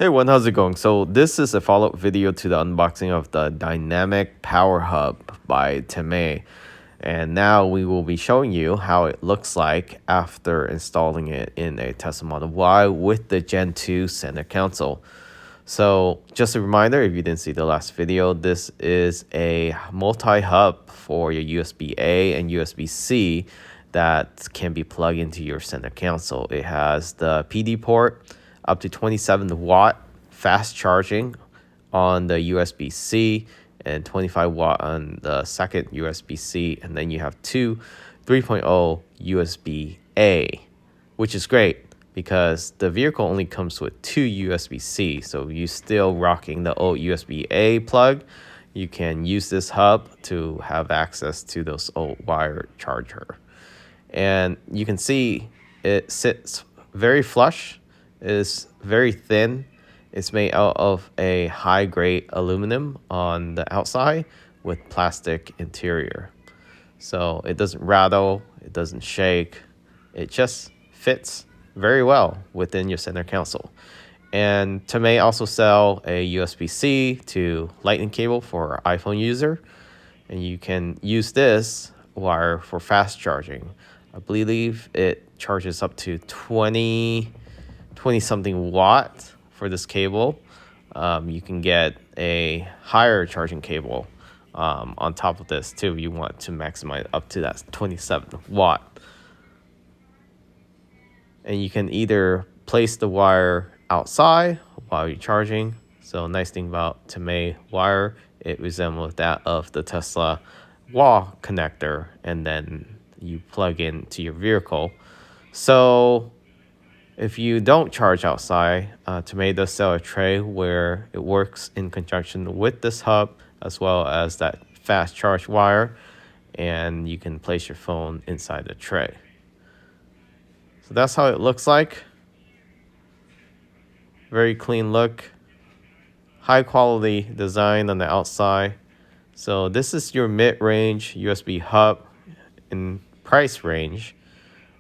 Hey everyone, how's it going? So this is a follow-up video to the unboxing of the Dynamic Power Hub by Temei. And now we will be showing you how it looks like after installing it in a Tesla Model Y with the Gen 2 center console. So just a reminder, if you didn't see the last video, this is a multi-hub for your USB-A and USB-C that can be plugged into your center console. It has the PD port, up to 27 watt fast charging on the USB-C and 25 watt on the second USB-C, and then you have two 3.0 USB-A, which is great because the vehicle only comes with two USB-C, so you still rocking the old USB-A plug, you can use this hub to have access to those old wire charger. And you can see it sits very flush, is very thin. It's made out of a high-grade aluminum on the outside with plastic interior. So it doesn't rattle, it doesn't shake, it just fits very well within your center console. And Temei also sell a USB-C to Lightning cable for iPhone user, and you can use this wire for fast charging. I believe it charges up to 20 something watt for this cable. You can get a higher charging cable on top of this too if you want to maximize up to that 27 watt. And you can either place the wire outside while you're charging. So nice thing about Temei wire, it resembles that of the Tesla wall connector, and then you plug into your vehicle. So if you don't charge outside, Temei does sell a tray where it works in conjunction with this hub as well as that fast charge wire, and you can place your phone inside the tray. So that's how it looks like. Very clean look, high quality design on the outside. So this is your mid-range USB hub in price range.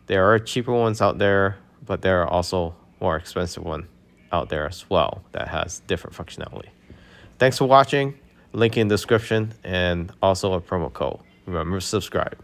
There are cheaper ones out there, but there are also more expensive one out there as well that has different functionality. Thanks for watching. Link in the description and also a promo code. Remember to subscribe.